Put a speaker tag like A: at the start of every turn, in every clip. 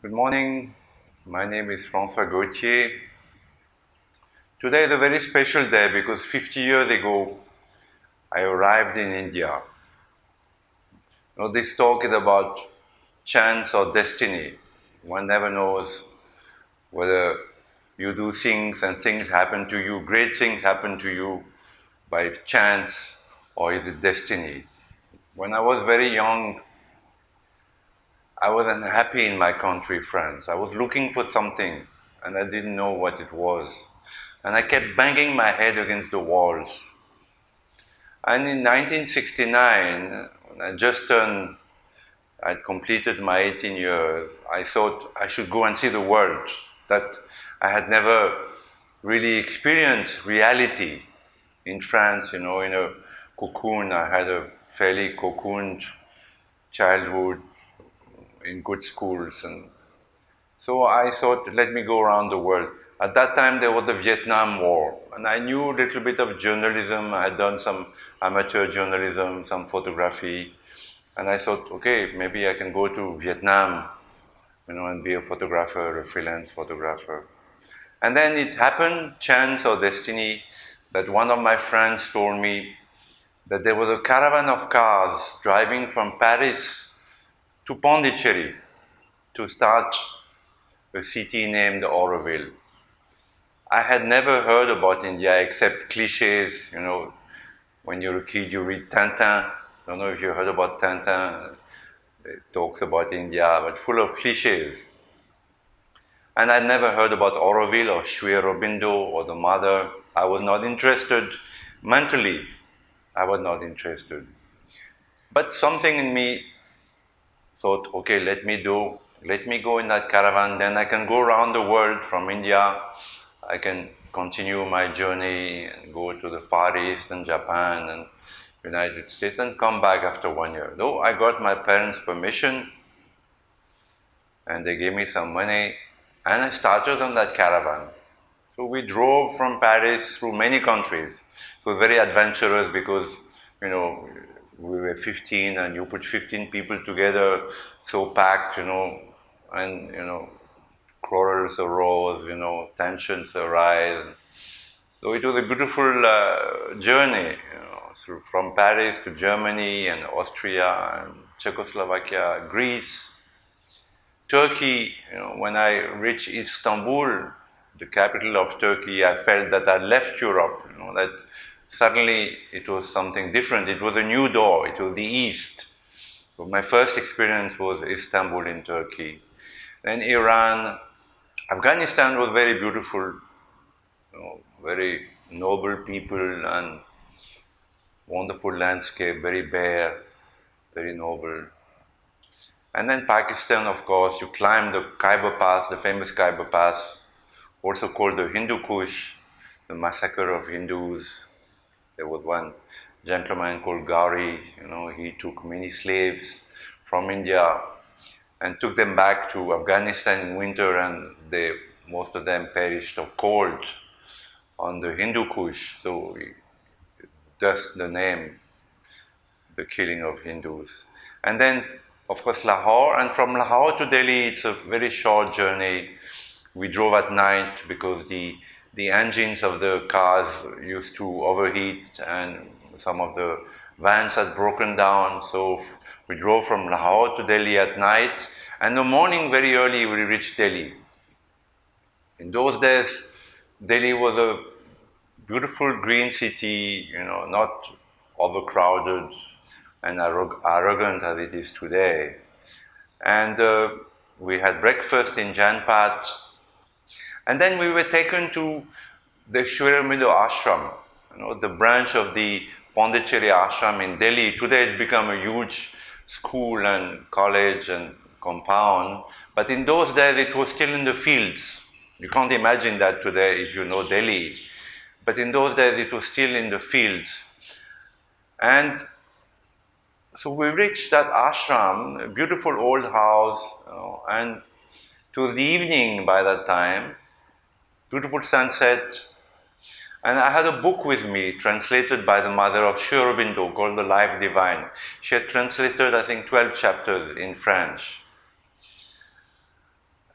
A: Good morning. My name is François Gauthier. Today is a very special day because 50 years ago I arrived in India. This talk is about chance or destiny. One never knows whether you do things and things happen to you, great things happen to you by chance or is it destiny. When I was very young, I was unhappy in my country, France. I was looking for something and I didn't know what it was. And I kept banging my head against the walls. And in 1969, when I'd completed my 18 years, I thought I should go and see the world. That I had never really experienced reality in France, in a cocoon. I had a fairly cocooned childhood in good schools. And so I thought, let me go around the world. At that time, there was the Vietnam War, and I knew a little bit of journalism. I had done some amateur journalism, some photography, and I thought, okay, maybe I can go to Vietnam, and be a photographer, a freelance photographer. And then it happened, chance or destiny, that one of my friends told me that there was a caravan of cars driving from Paris to Pondicherry to start a city named Auroville. I had never heard about India except cliches. When you're a kid, you read Tintin. I don't know if you heard about Tintin. It talks about India, but full of cliches. And I'd never heard about Auroville or Sri Aurobindo or the mother. I was not interested mentally. I was not interested. But something in me thought, okay, let me go in that caravan, then I can go around the world from India. I can continue my journey and go to the Far East and Japan and United States and come back after 1 year. Though I got my parents' permission and they gave me some money and I started on that caravan. So we drove from Paris through many countries. It was very adventurous because, you know, we were 15 and you put 15 people together, so packed, and, quarrels arose, tensions arise. So it was a beautiful journey, from Paris to Germany and Austria and Czechoslovakia, Greece, Turkey. When I reached Istanbul, the capital of Turkey, I felt that I left Europe, that suddenly it was something different. It was a new door, it was the East. So my first experience was Istanbul in Turkey. Then Iran. Afghanistan was very beautiful, very noble people and wonderful landscape, very bare, very noble. And then Pakistan, of course, you climb the Khyber Pass, the famous Khyber Pass, also called the Hindu Kush, the massacre of Hindus. There was one gentleman called Gauri, he took many slaves from India and took them back to Afghanistan in winter, and most of them perished of cold on the Hindu Kush. So thus the name, the killing of Hindus. And then, of course, Lahore. And from Lahore to Delhi, it's a very short journey. We drove at night because the engines of the cars used to overheat and some of the vans had broken down. So we drove from Lahore to Delhi at night. And the morning, very early, we reached Delhi. In those days, Delhi was a beautiful green city, not overcrowded and arrogant as it is today. And we had breakfast in Janpat. And then we were taken to the Sri Aurobindo Ashram, the branch of the Pondicherry Ashram in Delhi. Today it's become a huge school and college and compound. But in those days it was still in the fields. You can't imagine that today if you know Delhi. But in those days it was still in the fields. And so we reached that ashram, a beautiful old house, and it was the evening by that time, beautiful sunset. And I had a book with me translated by the mother of Sri Aurobindo called The Life Divine. She had translated, I think, 12 chapters in French.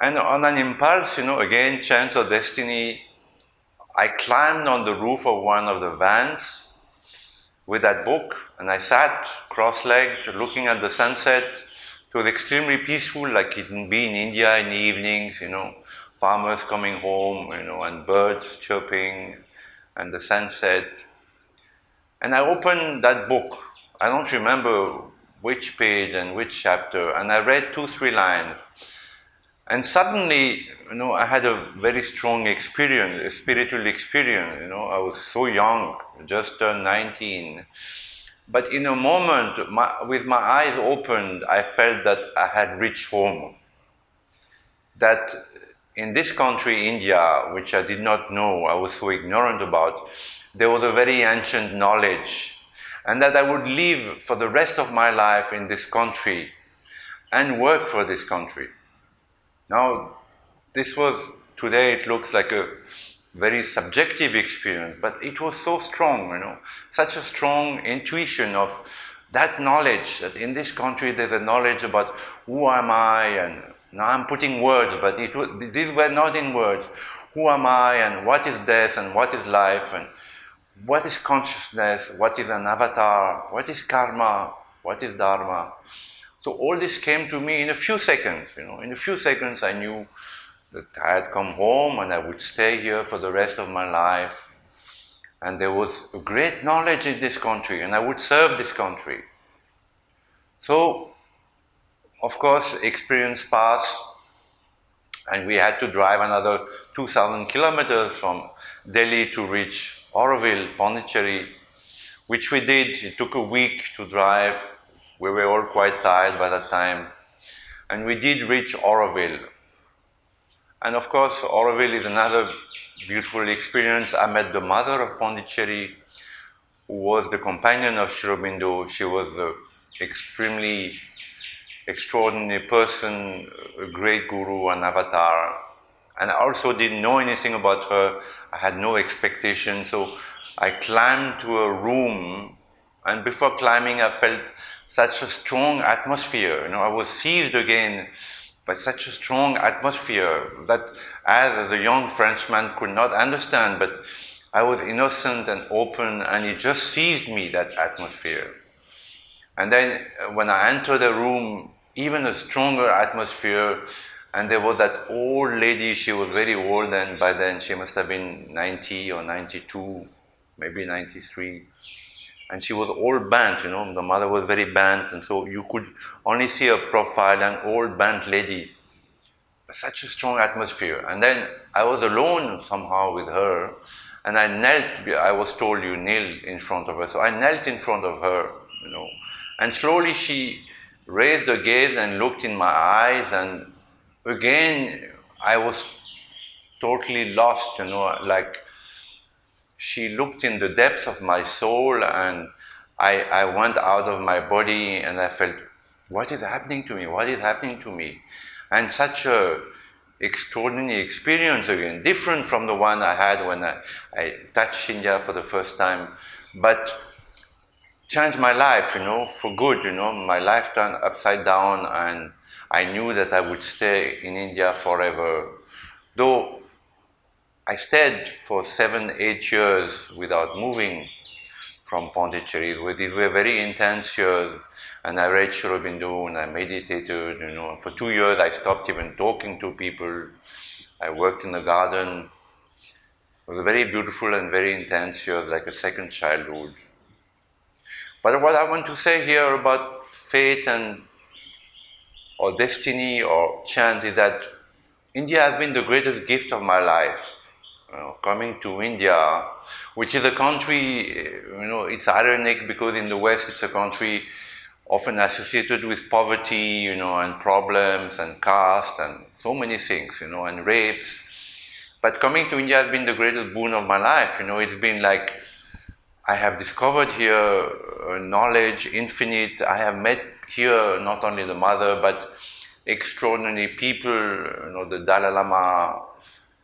A: And on an impulse, again, chance or destiny, I climbed on the roof of one of the vans with that book, and I sat cross-legged looking at the sunset. It was extremely peaceful, like it can be in India in the evenings, farmers coming home, and birds chirping and the sunset. And I opened that book. I don't remember which page and which chapter, and I read two, three lines. And suddenly, I had a very strong experience, a spiritual experience. I was so young, just turned 19. But in a moment, with my eyes opened, I felt that I had reached home. That in this country, India, which I did not know, I was so ignorant about, there was a very ancient knowledge, and that I would live for the rest of my life in this country and work for this country. Now, this was, today it looks like a very subjective experience, but it was so strong, such a strong intuition of that knowledge, that in this country there's a knowledge about who am I, and now I'm putting words, but these were not in words. Who am I, and what is death, and what is life, and what is consciousness, what is an avatar, what is karma, what is dharma. So all this came to me in a few seconds, In a few seconds I knew that I had come home and I would stay here for the rest of my life. And there was a great knowledge in this country, and I would serve this country. So, of course, experience passed, and we had to drive another 2,000 kilometers from Delhi to reach Auroville, Pondicherry, which we did. It took a week to drive. We were all quite tired by that time. And we did reach Auroville. And of course, Auroville is another beautiful experience. I met the mother of Pondicherry, who was the companion of Sri Aurobindo. She was an extremely extraordinary person, a great guru, an avatar. And I also didn't know anything about her. I had no expectation. So I climbed to a room, and before climbing, I felt such a strong atmosphere. I was seized again by such a strong atmosphere that as a young Frenchman could not understand, but I was innocent and open, and it just seized me, that atmosphere. And then when I entered the room, even a stronger atmosphere, and there was that old lady. She was very old, and by then she must have been 90 or 92, maybe 93. And she was all bent, the mother was very bent, and so you could only see her profile, an old bent lady. Such a strong atmosphere. And then I was alone somehow with her, and I knelt. I was told you kneel in front of her, so I knelt in front of her, and slowly she raised her gaze and looked in my eyes, and again I was totally lost, like she looked in the depths of my soul, and I went out of my body, and I felt, what is happening to me? What is happening to me? And such a extraordinary experience again, different from the one I had when I touched India for the first time, but changed my life, for good, my life turned upside down, and I knew that I would stay in India forever. Though I stayed for 7, 8 years without moving from Pondicherry. These were very intense years, and I read Sri Aurobindo, and I meditated, For 2 years I stopped even talking to people. I worked in the garden. It was a very beautiful and very intense years, like a second childhood. But what I want to say here about fate or destiny or chance is that India has been the greatest gift of my life. Coming to India, which is a country, it's ironic because in the West it's a country often associated with poverty, and problems and caste and so many things, and rapes. But coming to India has been the greatest boon of my life. It's been like I have discovered here knowledge infinite. I have met here not only the mother but extraordinary people, the Dalai Lama,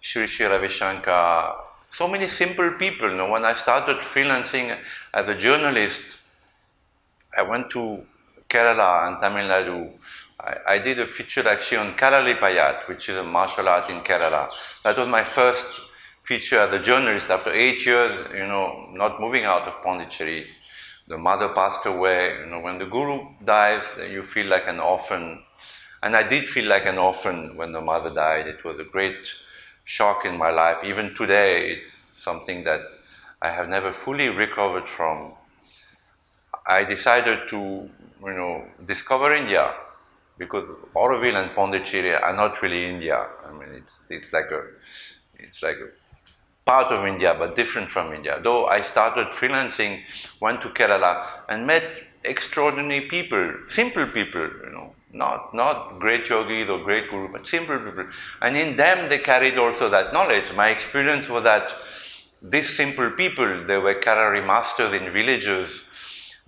A: Sri Sri Ravi Shankar, so many simple people. When I started freelancing as a journalist, I went to Kerala and Tamil Nadu. I did a feature actually on Kalalipayat, which is a martial art in Kerala. That was my first feature as a journalist after 8 years, not moving out of Pondicherry. The mother passed away. When the guru dies, you feel like an orphan. And I did feel like an orphan when the mother died. It was a great shock in my life. Even today, it's something that I have never fully recovered from. I decided to, discover India because Auroville and Pondicherry are not really India. I mean, it's like a part of India, but different from India. Though I started freelancing, went to Kerala and met extraordinary people, simple people, not great yogis or great gurus, but simple people. And in them, they carried also that knowledge. My experience was that these simple people, they were Karari masters in villages.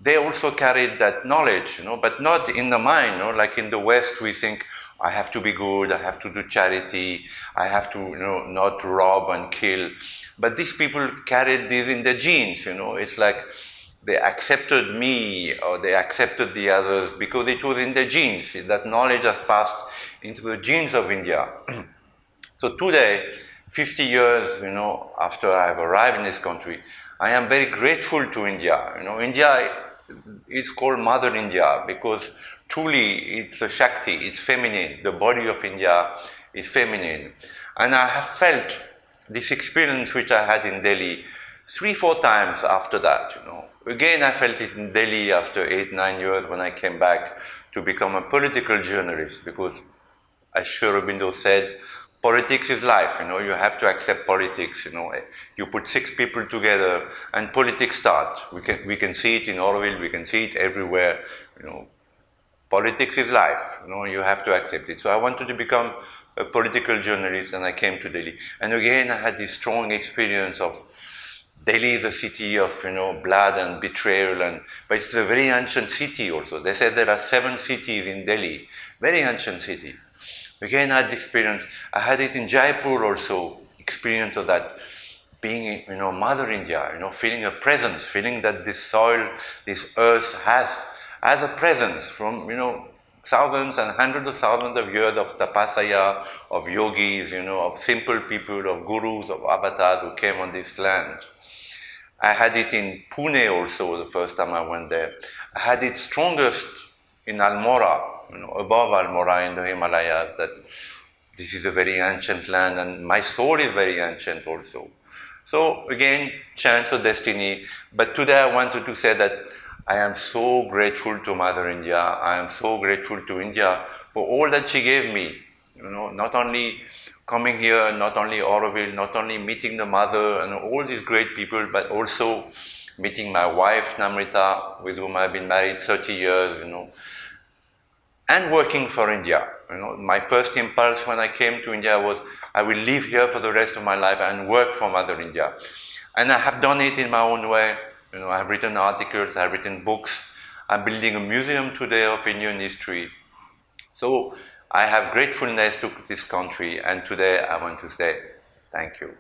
A: They also carried that knowledge, but not in the mind, like in the West, we think, I have to be good, I have to do charity, I have to, not rob and kill. But these people carried this in their genes, it's like they accepted me or they accepted the others because it was in their genes. That knowledge has passed into the genes of India. So today, 50 years, after I've arrived in this country, I am very grateful to India. India, it's called Mother India because truly it's a Shakti, it's feminine. The body of India is feminine. And I have felt this experience which I had in Delhi 3-4 times after that, Again, I felt it in Delhi after 8-9 years when I came back to become a political journalist because, as Sri Aurobindo said, politics is life, you have to accept politics, You put 6 people together and politics start. We can see it in Auroville, we can see it everywhere, Politics is life, you have to accept it. So I wanted to become a political journalist and I came to Delhi. And again, I had this strong experience of Delhi is a city of, blood and betrayal, but it's a very ancient city also. They said there are 7 cities in Delhi, very ancient city. Again, I had the experience. I had it in Jaipur also, experience of that being, Mother India, feeling a presence, feeling that this soil, this earth has a presence from, thousands and hundreds of thousands of years of tapasaya, of yogis, of simple people, of gurus, of avatars who came on this land. I had it in Pune also the first time I went there. I had it strongest in Almora, above Almora in the Himalayas, that this is a very ancient land and my soul is very ancient also. So again, chance or destiny. But today I wanted to say that I am so grateful to Mother India. I am so grateful to India for all that she gave me. Not only coming here, not only Auroville, not only meeting the mother and all these great people, but also meeting my wife, Namrita, with whom I've been married 30 years, and working for India. My first impulse when I came to India was, I will live here for the rest of my life and work for Mother India. And I have done it in my own way. I've written articles, I've written books. I'm building a museum today of Indian history. So I have gratefulness to this country, and today I want to say thank you.